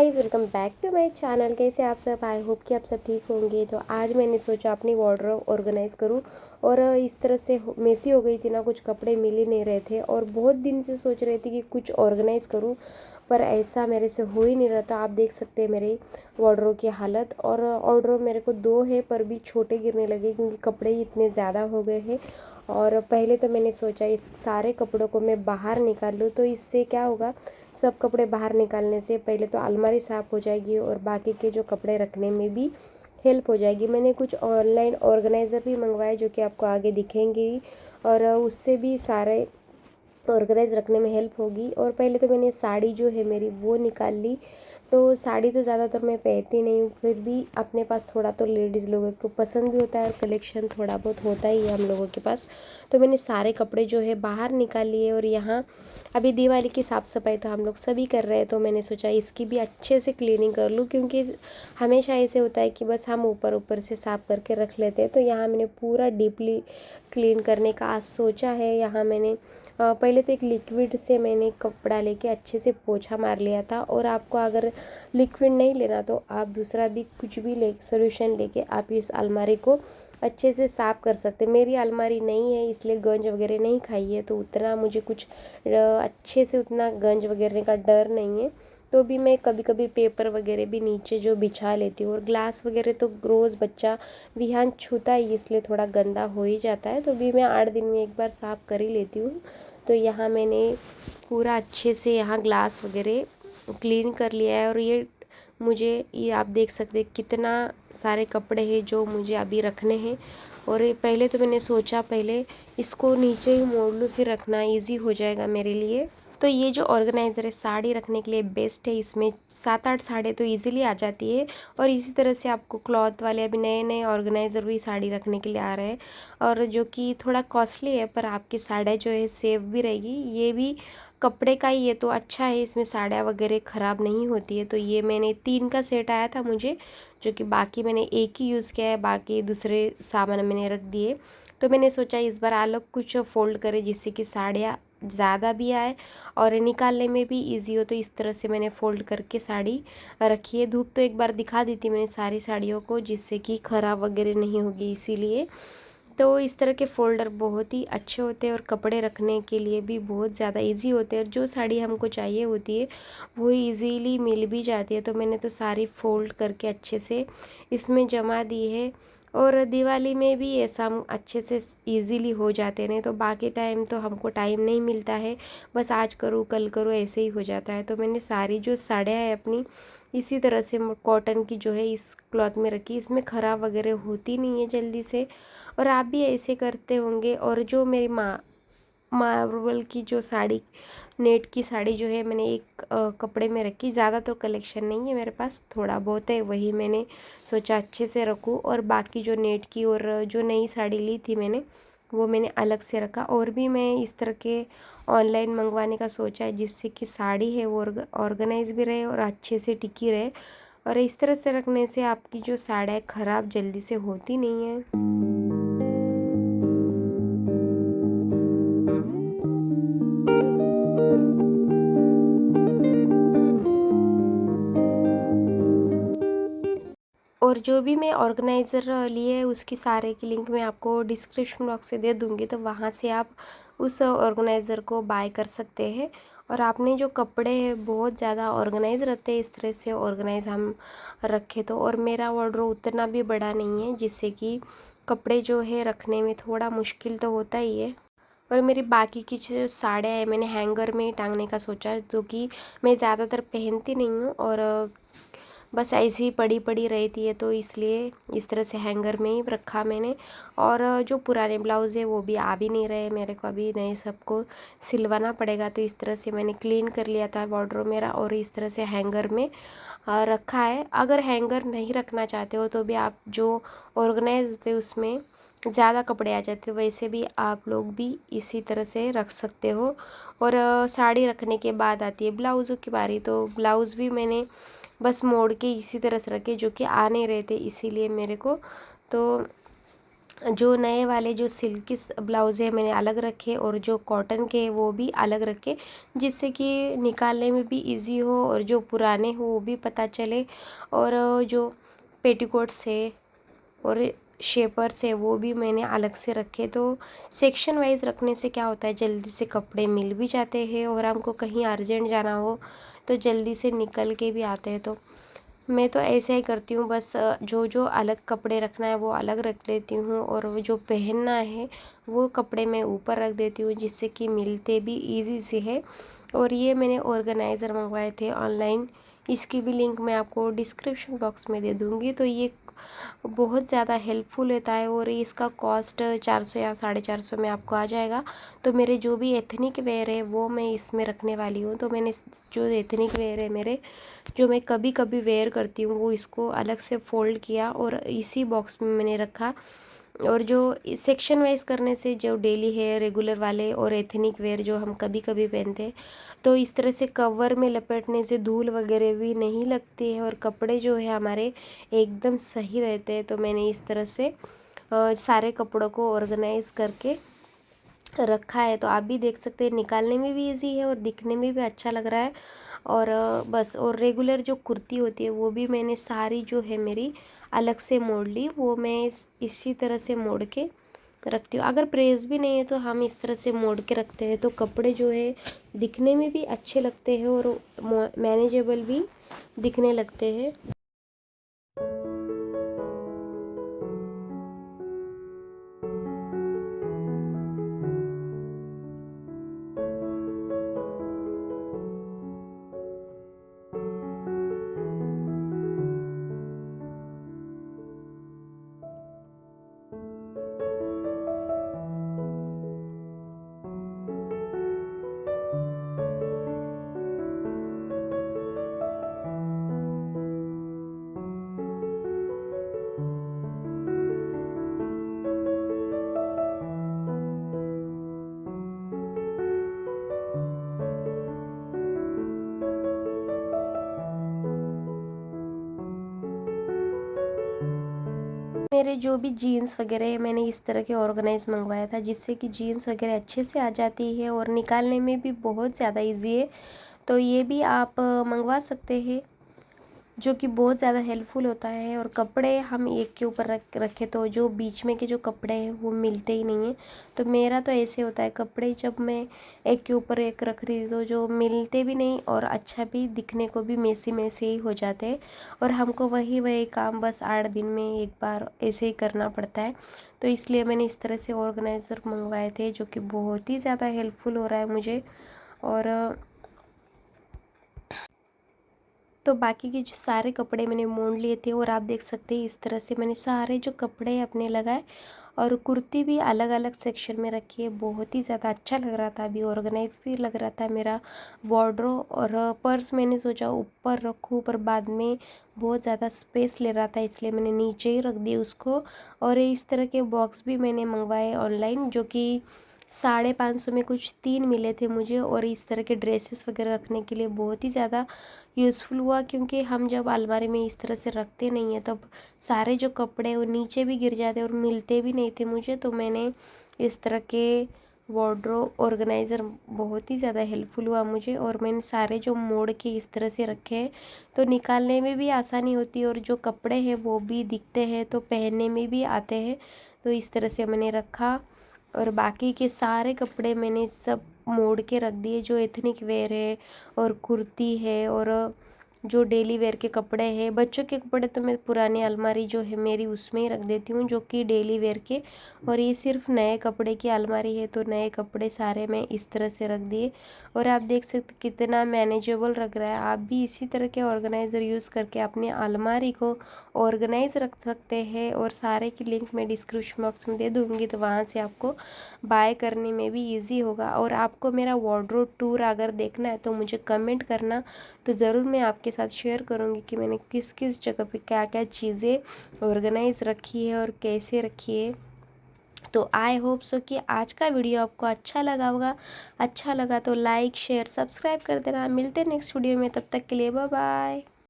Guys, welcome back to my channel. कैसे आप सब? आई होप कि आप सब ठीक होंगे। तो आज मैंने सोचा अपनी वार्डरोब ऑर्गेनाइज़ करूं और इस तरह से मेसी हो गई थी ना, कुछ कपड़े मिल ही नहीं रहे थे और बहुत दिन से सोच रही थी कि कुछ ऑर्गेनाइज़ करूं, पर ऐसा मेरे से हो ही नहीं रहा था। आप देख सकते हैं मेरी वार्डरोब की हालत। और वार्डरोब मेरे को दो है पर भी छोटे गिरने लगे क्योंकि कपड़े ही इतने ज़्यादा हो गए हैं। और पहले तो मैंने सोचा इस सारे कपड़ों को मैं बाहर निकाल लूँ, तो इससे क्या होगा, सब कपड़े बाहर निकालने से पहले तो अलमारी साफ़ हो जाएगी और बाकी के जो कपड़े रखने में भी हेल्प हो जाएगी। मैंने कुछ ऑनलाइन ऑर्गेनाइज़र भी मंगवाए जो कि आपको आगे दिखेंगे ही, और उससे भी सारे ऑर्गेनाइज रखने में हेल्प होगी। और पहले तो मैंने साड़ी जो है मेरी वो निकाल ली। तो साड़ी तो ज़्यादातर मैं पहनती नहीं हूँ, फिर भी अपने पास थोड़ा तो लेडीज़ लोगों को पसंद भी होता है और कलेक्शन थोड़ा बहुत होता ही है हम लोगों के पास। तो मैंने सारे कपड़े जो है बाहर निकाल लिए। और यहाँ अभी दिवाली की साफ़ सफाई तो हम लोग सभी कर रहे हैं, तो मैंने सोचा इसकी भी अच्छे से क्लीनिंग कर लूँ, क्योंकि हमेशा ऐसे होता है कि बस हम ऊपर ऊपर से साफ़ करके रख लेते हैं। तो यहाँ मैंने पूरा डीपली क्लीन करने का आज सोचा है। यहाँ मैंने पहले तो एक लिक्विड से मैंने कपड़ा लेके अच्छे से पोछा मार लिया था। और आपको अगर लिक्विड नहीं लेना तो आप दूसरा भी कुछ भी ले सोल्यूशन लेके आप इस अलमारी को अच्छे से साफ़ कर सकते हैं। मेरी अलमारी नहीं है इसलिए गंज वगैरह नहीं खाई है, तो उतना मुझे कुछ अच्छे से उतना गंज वगैरह का डर नहीं है। तो भी मैं कभी कभी पेपर वगैरह भी नीचे जो बिछा लेती हूँ। और ग्लास वगैरह तो रोज़ बच्चा विहान छूता ही, इसलिए थोड़ा गंदा हो ही जाता है, तो भी मैं 8 दिन में एक बार साफ़ कर ही लेती हूँ। तो यहाँ मैंने पूरा अच्छे से यहाँ ग्लास वगैरह क्लीन कर लिया है। और ये आप देख सकते हैं कितना सारे कपड़े हैं जो मुझे अभी रखने हैं। और ये पहले तो मैंने सोचा पहले इसको नीचे ही मोड़ लूँ, फिर रखना इजी हो जाएगा मेरे लिए। तो ये जो ऑर्गेनाइज़र है साड़ी रखने के लिए बेस्ट है। इसमें 7-8 साड़ी तो इजीली आ जाती है। और इसी तरह से आपको क्लॉथ वाले अभी नए नए ऑर्गेनाइज़र भी साड़ी रखने के लिए आ रहे हैं, और जो कि थोड़ा कॉस्टली है, पर आपकी साड़ी जो है सेफ भी रहेगी। ये भी कपड़े का ही है तो अच्छा है, इसमें साड़ियाँ वगैरह ख़राब नहीं होती है। तो ये मैंने 3 का सेट आया था मुझे, जो कि बाकी मैंने एक ही यूज़ किया है, बाकी दूसरे सामान मैंने रख दिए। तो मैंने सोचा इस बार अलग कुछ फोल्ड करें जिससे कि साड़ियाँ ज़्यादा भी आए और निकालने में भी इजी हो। तो इस तरह से मैंने फ़ोल्ड करके साड़ी रखी है। धूप तो एक बार दिखा दी थी मैंने सारी साड़ियों को, जिससे कि ख़राब वगैरह नहीं होगी इसीलिए। तो इस तरह के फ़ोल्डर बहुत ही अच्छे होते हैं और कपड़े रखने के लिए भी बहुत ज़्यादा इजी होते हैं। और जो साड़ी हमको चाहिए होती है वो इजीली मिल भी जाती है। तो मैंने तो सारी फ़ोल्ड करके अच्छे से इसमें जमा दी है। और दिवाली में भी ऐसा हम अच्छे से इजीली हो जाते हैं, नहीं तो बाकी टाइम तो हमको टाइम नहीं मिलता है, बस आज करूँ कल करूँ ऐसे ही हो जाता है। तो मैंने सारी जो साड़ियाँ हैं अपनी इसी तरह से कॉटन की जो है इस क्लॉथ में रखी। इसमें ख़राब वगैरह होती नहीं है जल्दी से, और आप भी ऐसे करते होंगे। और जो मेरी मार्बल की जो साड़ी, नेट की साड़ी जो है मैंने एक कपड़े में रखी। ज़्यादा तो कलेक्शन नहीं है मेरे पास, थोड़ा बहुत है, वही मैंने सोचा अच्छे से रखूँ। और बाकी जो नेट की और जो नई साड़ी ली थी मैंने वो मैंने अलग से रखा। और भी मैं इस तरह के ऑनलाइन मंगवाने का सोचा है जिससे कि साड़ी है वो ऑर्गेनाइज भी रहे और अच्छे से टिकी रहे। और इस तरह से रखने से आपकी जो साड़ियाँ ख़राब जल्दी से होती नहीं है। और जो भी मैं ऑर्गेनाइज़र लिए है उसकी सारे की लिंक मैं आपको डिस्क्रिप्शन बॉक्स से दे दूँगी, तो वहाँ से आप उस ऑर्गेनाइज़र को बाय कर सकते हैं। और आपने जो कपड़े हैं बहुत ज़्यादा ऑर्गेनाइज रहते हैं, इस तरह से ऑर्गेनाइज हम रखें तो। और मेरा वार्डरोब उतना भी बड़ा नहीं है जिससे कि कपड़े जो है रखने में थोड़ा मुश्किल तो होता ही है। और मेरी बाकी की जो साड़ियाँ हैं मैंने हैंगर में टांगने का सोचा, जो कि मैं ज़्यादातर पहनती नहीं हूँ और बस ऐसी ही पड़ी पड़ी रहती है, तो इसलिए इस तरह से हैंगर में ही रखा मैंने। और जो पुराने ब्लाउज़ है वो भी आ भी नहीं रहे मेरे को, अभी नए सबको सिलवाना पड़ेगा। तो इस तरह से मैंने क्लीन कर लिया था वार्डरोब मेरा और इस तरह से हैंगर में रखा है। अगर हैंगर नहीं रखना चाहते हो तो भी आप जो ऑर्गेनाइज होते हैं उसमें ज़्यादा कपड़े आ जाते हैं, वैसे भी आप लोग भी इसी तरह से रख सकते हो। और साड़ी रखने के बाद आती है ब्लाउज़ों की बारी, तो ब्लाउज़ भी मैंने बस मोड़ के इसी तरह से रखे जो कि आ नहीं रहे थे, इसीलिए मेरे को तो जो नए वाले जो सिल्की ब्लाउज़ है मैंने अलग रखे और जो कॉटन के वो भी अलग रखे, जिससे कि निकालने में भी इजी हो और जो पुराने हो वो भी पता चले। और जो पेटीकोट्स है और शेपर्स है वो भी मैंने अलग से रखे। तो सेक्शन वाइज रखने से क्या होता है, जल्दी से कपड़े मिल भी जाते हैं और हमको कहीं अर्जेंट जाना हो तो जल्दी से निकल के भी आते हैं। तो मैं तो ऐसे ही करती हूँ, बस जो जो अलग कपड़े रखना है वो अलग रख लेती हूँ और वो जो पहनना है वो कपड़े मैं ऊपर रख देती हूँ, जिससे कि मिलते भी इजी से है। और ये मैंने ऑर्गेनाइज़र मंगवाए थे ऑनलाइन, इसकी भी लिंक मैं आपको डिस्क्रिप्शन बॉक्स में दे दूँगी। तो ये बहुत ज़्यादा हेल्पफुल होता है और इसका कॉस्ट 400 या 450 में आपको आ जाएगा। तो मेरे जो भी एथनिक वेयर है वो मैं इसमें रखने वाली हूँ। तो मैंने जो एथनिक वेयर है मेरे, जो मैं कभी कभी वेयर करती हूँ, वो इसको अलग से फ़ोल्ड किया और इसी बॉक्स में मैंने रखा। और जो सेक्शन वाइज करने से जो डेली है रेगुलर वाले और एथनिक वेयर जो हम कभी कभी पहनते हैं, तो इस तरह से कवर में लपेटने से धूल वगैरह भी नहीं लगती है और कपड़े जो है हमारे एकदम सही रहते हैं। तो मैंने इस तरह से सारे कपड़ों को ऑर्गेनाइज़ करके रखा है। तो आप भी देख सकते हैं, निकालने में भी इजी है और दिखने में भी अच्छा लग रहा है। और बस, और रेगुलर जो कुर्ती होती है वो भी मैंने सारी जो है मेरी अलग से मोड़ ली, वो मैं इसी तरह से मोड़ के रखती हूँ। अगर प्रेस भी नहीं है तो हम इस तरह से मोड़ के रखते हैं, तो कपड़े जो है दिखने में भी अच्छे लगते हैं और मैनेजेबल भी दिखने लगते हैं। मेरे जो भी जीन्स वगैरह है मैंने इस तरह के ऑर्गेनाइज मंगवाया था, जिससे कि जीन्स वगैरह अच्छे से आ जाती है और निकालने में भी बहुत ज़्यादा इजी है। तो ये भी आप मंगवा सकते हैं, जो कि बहुत ज़्यादा हेल्पफुल होता है। और कपड़े हम एक के ऊपर रखे तो जो बीच में के जो कपड़े हैं वो मिलते ही नहीं हैं। तो मेरा तो ऐसे होता है, कपड़े जब मैं एक के ऊपर एक रख रही तो जो मिलते भी नहीं और अच्छा भी दिखने को भी मेसी मेसी ही हो जाते हैं। और हमको वही वही काम बस 8 दिन में एक बार ऐसे ही करना पड़ता है। तो इसलिए मैंने इस तरह से ऑर्गेनाइज़र मंगवाए थे, जो कि बहुत ही ज़्यादा हेल्पफुल हो रहा है मुझे। और तो बाकी के जो सारे कपड़े मैंने मोड़ लिए थे और आप देख सकते हैं इस तरह से मैंने सारे जो कपड़े अपने लगाए और कुर्ती भी अलग अलग सेक्शन में रखी है। बहुत ही ज़्यादा अच्छा लग रहा था, अभी ऑर्गेनाइज भी लग रहा था मेरा वार्डरोब। और पर्स मैंने सोचा ऊपर रखूँ, पर बाद में बहुत ज़्यादा स्पेस ले रहा था, इसलिए मैंने नीचे ही रख दिया उसको। और इस तरह के बॉक्स भी मैंने मंगवाए ऑनलाइन, जो कि 550 में कुछ 3 मिले थे मुझे। और इस तरह के ड्रेसेस वगैरह रखने के लिए बहुत ही ज़्यादा यूज़फुल हुआ, क्योंकि हम जब अलमारी में इस तरह से रखते नहीं हैं तब सारे जो कपड़े वो नीचे भी गिर जाते और मिलते भी नहीं थे मुझे। तो मैंने इस तरह के वार्डरोब ऑर्गेनाइज़र बहुत ही ज़्यादा हेल्पफुल हुआ मुझे। और मैंने सारे जो मोड़ के इस तरह से रखे हैं तो निकालने में भी आसानी होती है और जो कपड़े हैं वो भी दिखते हैं तो पहनने में भी आते हैं। तो इस तरह से मैंने रखा और बाकी के सारे कपड़े मैंने सब मोड़ के रख दिए, जो एथनिक वेयर है और कुर्ती है और जो डेली वेयर के कपड़े हैं। बच्चों के कपड़े तो मैं पुरानी अलमारी जो है मेरी उसमें ही रख देती हूँ, जो कि डेली वेयर के। और ये सिर्फ नए कपड़े की अलमारी है, तो नए कपड़े सारे मैं इस तरह से रख दिए। और आप देख सकते कितना मैनेजेबल लग रहा है। आप भी इसी तरह के ऑर्गेनाइज़र यूज़ करके अपनी अलमारी को ऑर्गेनाइज रख सकते हैं। और सारे की लिंक मैं डिस्क्रिप्शन बॉक्स में दे दूँगी, तो वहाँ से आपको बाय करने में भी इजी होगा। और आपको मेरा वार्डरोब टूर अगर देखना है तो मुझे कमेंट करना, तो ज़रूर मैं आपके साथ शेयर करूँगी कि मैंने किस किस जगह पे क्या क्या चीज़ें ऑर्गेनाइज रखी है और कैसे रखी है। तो आई होप सो कि आज का वीडियो आपको अच्छा लगा होगा। अच्छा लगा तो लाइक शेयर सब्सक्राइब कर देना। मिलते हैं नेक्स्ट वीडियो में, तब तक के लिए बाय बाय।